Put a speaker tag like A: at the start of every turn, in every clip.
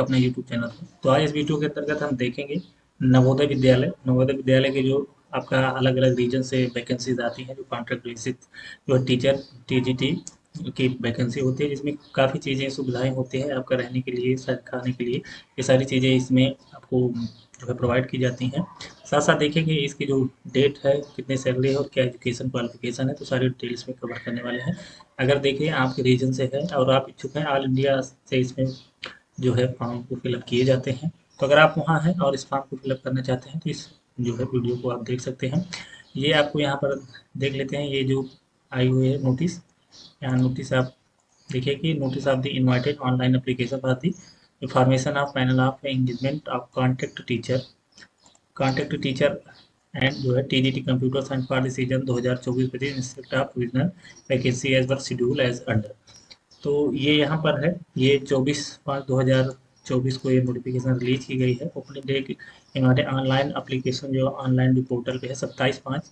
A: आपका अपने YouTube channel पर। तो आज इस वीडियो के अंतर्गत हम देखेंगे नवोदय विद्यालय के जो आपका अलग अलग रीजन से वैकेंसीज आती हैं, जो कॉन्ट्रैक्ट बेसिस जो टीचर टीजीटी की वैकेंसी होती है, जिसमें काफ़ी चीज़ें सुविधाएं होती हैं आपका रहने के लिए, खाने के लिए। ये सारी चीज़ें इसमें आपको जो है प्रोवाइड की जाती हैं। साथ साथ देखेंगे इसकी जो डेट है, कितने सैलरी है और क्या एजुकेशन क्वालिफिकेशन है, तो सारी डिटेल्स में कवर करने वाले हैं। अगर देखिए आपके रीजन से है और आप इच्छुक हैं, ऑल इंडिया से इसमें जो है फॉर्म को फिलअप किए जाते हैं। तो अगर आप वहाँ हैं और इस फॉर्म को फिलअप करना चाहते हैं तो इस जो है वीडियो को आप देख सकते हैं। ये आपको यहाँ पर देख लेते हैं, ये जो आई हुई है नोटिस, यहाँ नोटिस आप देखिए कि notice of the invited online application for the information of panel of engagement of contact teacher and जो है TGT computer science for the season 2024-25 inspector of regional vacancy as per schedule as under. तो ये यहाँ पर है, ये 24/5/2024 को ये नोटिफिकेशन रिलीज की गई है। ओपनिंग डे की इन्होंने ऑनलाइन एप्लीकेशन जो ऑनलाइन जो पोर्टल पे है 27/5,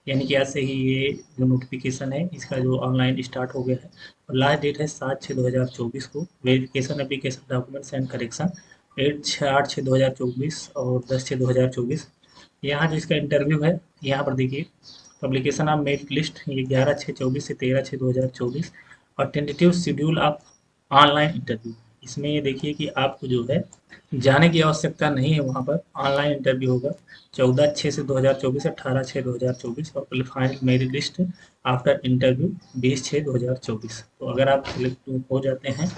A: यानी कि आज से ही ये जो नोटिफिकेशन है इसका जो ऑनलाइन स्टार्ट हो गया है। और लास्ट डेट है 7/6/2024 को। Verification application documents and correction 8/6/2024 और 10/6/2024। यहाँ जो इसका इंटरव्यू है, यहाँ पर देखिए पब्लिकेशन ऑफ मेरिट लिस्ट, ये 11/6/24 से 13/6/2024। और tentative schedule of online interview, इसमें ये देखिए कि आपको जो है जाने की आवश्यकता नहीं है, वहाँ पर ऑनलाइन इंटरव्यू होगा 14/6/2024 से 18/6/2024। और final merit list after interview 20/6/2024। तो अगर आप सिलेक्ट हो जाते हैं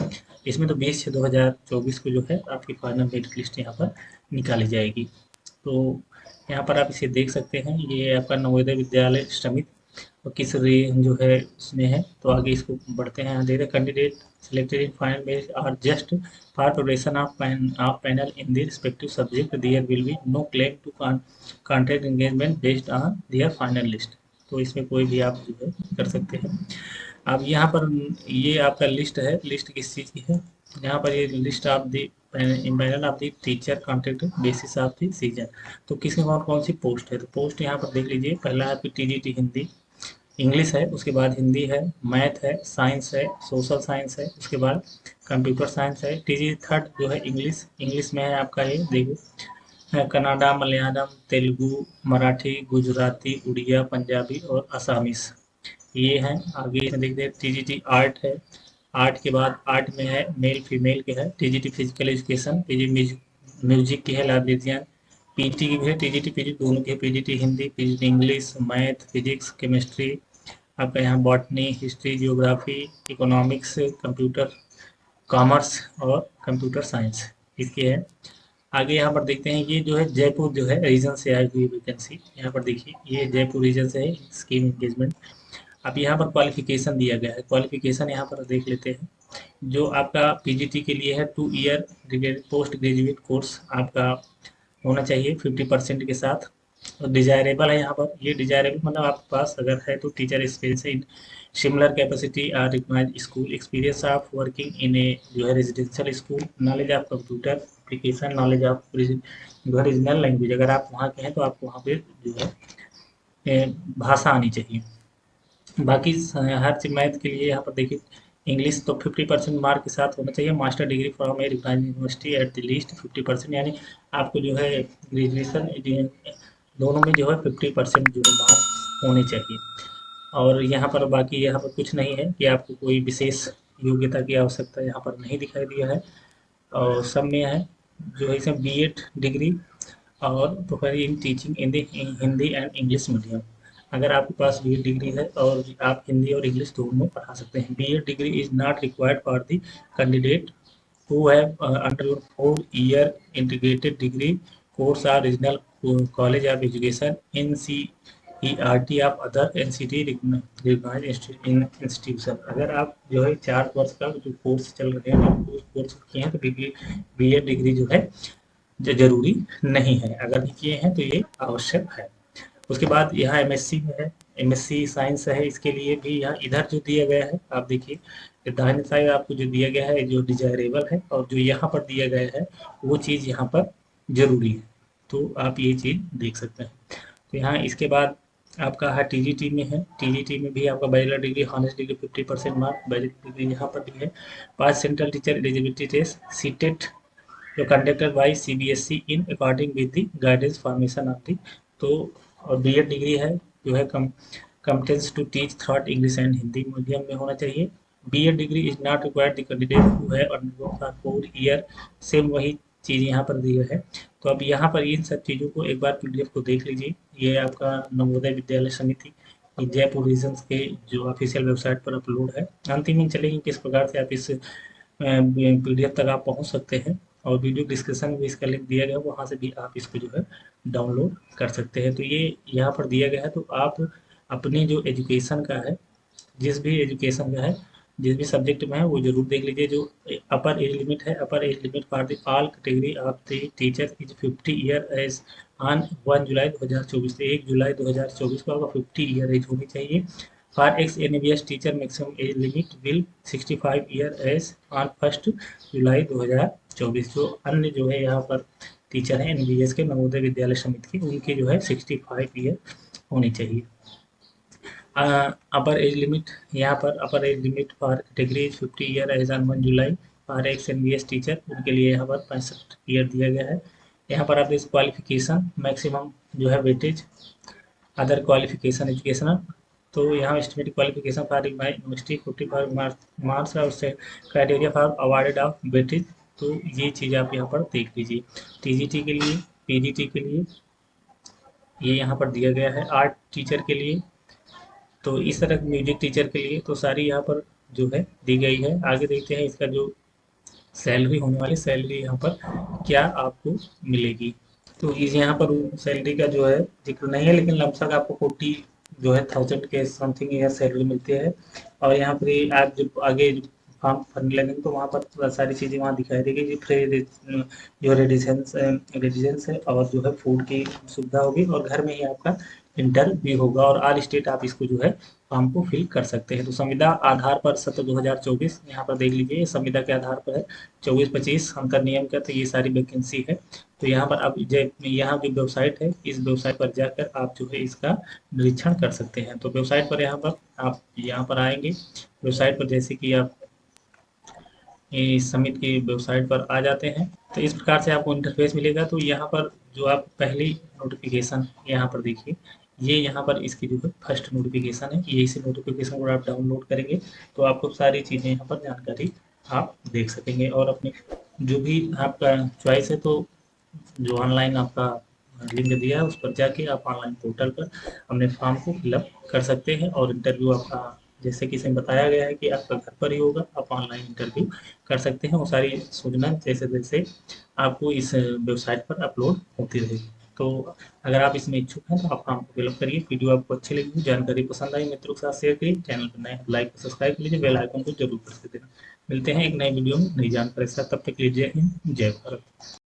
A: इसमें तो 20/6/2024 को जो है आपकी फाइनल मेरिट लिस्ट यहाँ पर निकाली जाएगी। तो यहाँ पर आप इसे देख सकते हैं, ये आपका नवोदय विद्यालय श्रमिक और किस जो है उसमें है। तो आगे इसको बढ़ते हैं, they the candidate selected in final batch are just for progression of panel in their respective subject. There will be no claim to contract engagement based on their final list. तो इसमें कोई भी आप जो है कर सकते हैं। अब यहाँ पर ये आपका लिस्ट है, लिस्ट किस चीज़ की है, यहाँ पर ये list of the panel of the teacher contract basis of the season. तो किसमें कौन कौन सी पोस्ट है, तो पोस्ट यहाँ पर देख लीजिए। पहला है आपकी टीजीटी हिंदी, इंग्लिश है, उसके बाद हिंदी है, मैथ है, साइंस है, सोशल साइंस है, उसके बाद कंप्यूटर साइंस है। टीजी थर्ड जो है इंग्लिश, इंग्लिश में है आपका ये देखो कन्नड़ा, मलयालम, तेलुगु, मराठी, गुजराती, उड़िया, पंजाबी और असामीस, ये हैं। आगे देखते हैं टीजीटी आर्ट है, आर्ट के बाद आर्ट में है मेल फीमेल के है। TGT physical education, PG music की है, लाइब्रेरियन। पीटी की भी है, टीजीटी पीजी दोनों की है, PGT Hindi, PGT English, math, physics, chemistry, आपका यहाँ botany, history, geography, economics, computer commerce और कंप्यूटर साइंस इसकी है। आगे यहाँ पर देखते हैं, ये जो है जयपुर जो है रीजन से आई हुई वैकेंसी, यहाँ पर देखिए ये जयपुर रीजन से है स्कीम एंगेजमेंट। अब यहाँ पर क्वालिफिकेशन दिया गया है, क्वालिफिकेशन यहाँ पर देख लेते हैं। जो आपका पीजीटी के लिए है 2 ईयर पोस्ट ग्रेजुएट कोर्स आपका होना चाहिए 50% के साथ। और डिजायरेबल है यहाँ पर, ये डिजायरेबल मतलब आपके पास अगर है तो teacher experience in similar capacity or recognised school experience of working in a जो है residential school, knowledge of computer application, knowledge of जो है रीजनल लैंग्वेज, अगर आप वहाँ के हैं तो आपको वहाँ पे जो है भाषा आनी चाहिए। बाकी हर चीज मैथ के लिए यहाँ पर देखिए इंग्लिश तो 50% मार्क के साथ होना चाहिए। Master degree from a recognised university at the least 50%, यानी आपको जो है ग्रेजुएशन दोनों में जो है 50% जो है मार्क्स होने चाहिए। और यहाँ पर बाकी यहाँ पर कुछ नहीं है कि आपको कोई विशेष योग्यता की आवश्यकता यहाँ पर नहीं दिखाई दिया है। और सब में है जो है इसमें बीएड डिग्री और profile in teaching in the Hindi and English medium. अगर आपके पास बीएड डिग्री है और आप हिंदी और इंग्लिश दोनों पढ़ा सकते हैं। BEd degree is not required for the candidate who have undergone 4-year integrated degree course or regional college of education NCERT of other NCT recognized institution। अगर आप जो है 4 वर्ष का जो कोर्स चल रहे हैं उस कोर्स किए हैं तो डिग्री बीएड डिग्री जो है जरूरी नहीं है, अगर भी किए हैं तो ये आवश्यक है। उसके बाद यहाँ एमएससी में है, एमएससी साइंस है, इसके लिए भी यहाँ इधर जो दिया गया है आप देखिए दाहिने साइड आपको जो दिया गया है जो डिजायरेबल है और जो यहाँ पर दिया गया है वो चीज़ यहाँ पर जरूरी है। तो आप ये चीज़ देख सकते हैं। तो यहाँ इसके बाद आपका है टीजीटी में है, टीजीटी में भी आपका bachelor degree honours degree 50% mark bachelor degree यहाँ पर भी है। 5 central teacher eligibility test CTET जो conducted by CBSE in according with the guidance formation of the. तो और बीएड डिग्री है जो है competence to teach third English and Hindi medium में होना चाहिए। BEd degree is not required the candidate who है अंडरगोन फॉर 4 ईयर। सेम वही चीज़ यहाँ पर दी है। तो अब यहाँ पर इन सब चीज़ों को एक बार पीडीएफ को देख लीजिए। ये आपका नवोदय विद्यालय समिति जयपुर रीजन के जो ऑफिशियल वेबसाइट पर अपलोड है। अंतिम में चलेंगे किस प्रकार से आप इस पीडीएफ तक आप पहुंच सकते हैं, और वीडियो डिस्क्रिप्शन में भी इसका लिंक दिया गया है, वहाँ से भी आप इसको जो है डाउनलोड कर सकते हैं। तो ये यहाँ पर दिया गया है। तो आप अपने जो एजुकेशन का है, जिस भी एजुकेशन का है, जिस भी सब्जेक्ट में है वो जरूर देख लीजिए। जो अपर एज लिमिट है, upper age limit for the all category of the teacher is 50 year age on 1 July 2024। तो 1 जुलाई 2024 को आपका 50 ईयर एज होनी चाहिए। For X N B S teacher maximum age limit will 65 year age on 1 July 2024। जो अन्य जो है यहाँ पर टीचर हैं एनबीएस के नवोदय विद्यालय समिति के, उनके जो है 65 ईयर होनी चाहिए। अपर एज लिमिट, यहाँ पर upper age limit for category 50 year age on 1 July for X N B S teacher, उनके लिए यहाँ पर 65 ईयर दिया गया है। यहाँ पर आप इस क्वालिफिकेशन मैक्सिमम जो है वेटेज अदर क्वालिफिकेशन एजुकेशनल। तो यहाँ estimated qualification for university 45 marks है, उससे criteria for awarded of weightage. तो ये चीज़ आप यहाँ पर देख लीजिए। टीजीटी के लिए, पीजीटी के लिए ये यहाँ पर दिया गया है। आर्ट टीचर के लिए, तो इस तरह म्यूजिक टीचर के लिए तो सारी यहाँ पर जो है दी गई है। आगे देखते हैं इसका जो सैलरी होने वाली, सैलरी यहाँ पर क्या आपको मिलेगी। तो इस यहाँ पर सैलरी का जो है जिक्र नहीं है, लेकिन लमसम आपको 40 जो है 1000 के समथिंग यह सैलरी मिलती है। और यहाँ पर आप जब आगे फॉर्म भरने लगेंगे तो वहाँ पर सारी चीज़ें वहाँ दिखाई देगी। फ्री जो रेडिजेंस है, और जो है फूड की सुविधा होगी, और घर में ही आपका इंटरव्यू होगा। और ऑल स्टेट आप इसको जो है फॉर्म को फिल कर सकते हैं। तो संविदा आधार पर सत्र 2024 यहाँ पर देख लीजिए, संविदा के आधार पर है 24-25 अंतर नियम का। तो ये सारी वैकेंसी है। तो यहाँ पर आप यहाँ जो वेबसाइट है, इस वेबसाइट पर जाकर आप जो है इसका निरीक्षण कर सकते हैं। तो वेबसाइट पर यहाँ पर आप यहाँ पर आएंगे, वेबसाइट पर जैसे कि आप इस समिति की वेबसाइट पर आ जाते हैं तो इस प्रकार से आपको इंटरफेस मिलेगा। तो यहाँ पर जो आप पहली नोटिफिकेशन यहाँ पर देखिए, ये यहाँ पर इसकी जो है फर्स्ट नोटिफिकेशन है। ये इसी नोटिफिकेशन को आप डाउनलोड करेंगे तो आपको सारी चीज़ें यहाँ पर जानकारी आप देख सकेंगे, और अपने जो भी आपका चॉइस है, तो जो ऑनलाइन आपका लिंक दिया है उस पर जाके आप ऑनलाइन पोर्टल पर अपने फॉर्म को फिलअप कर सकते हैं। और इंटरव्यू आपका जैसे कि इसमें बताया गया है कि आपका घर पर ही होगा, आप ऑनलाइन इंटरव्यू कर सकते हैं। वो सारी सूचना जैसे जैसे आपको इस वेबसाइट पर अपलोड होती रहेगी। तो अगर आप इसमें इच्छुक हैं तो आप फॉर्म को फिलअप करिए। वीडियो आपको अच्छी लगी, जानकारी पसंद आई, मित्रों के साथ शेयर करिए। चैनल पर नए लाइक सब्सक्राइब कर लीजिए, बेल आइकन को जरूर प्रेस कर देना। मिलते हैं एक नए वीडियो में नई जानकारी के साथ, तब तक के लिए जय हिंद, जय भारत।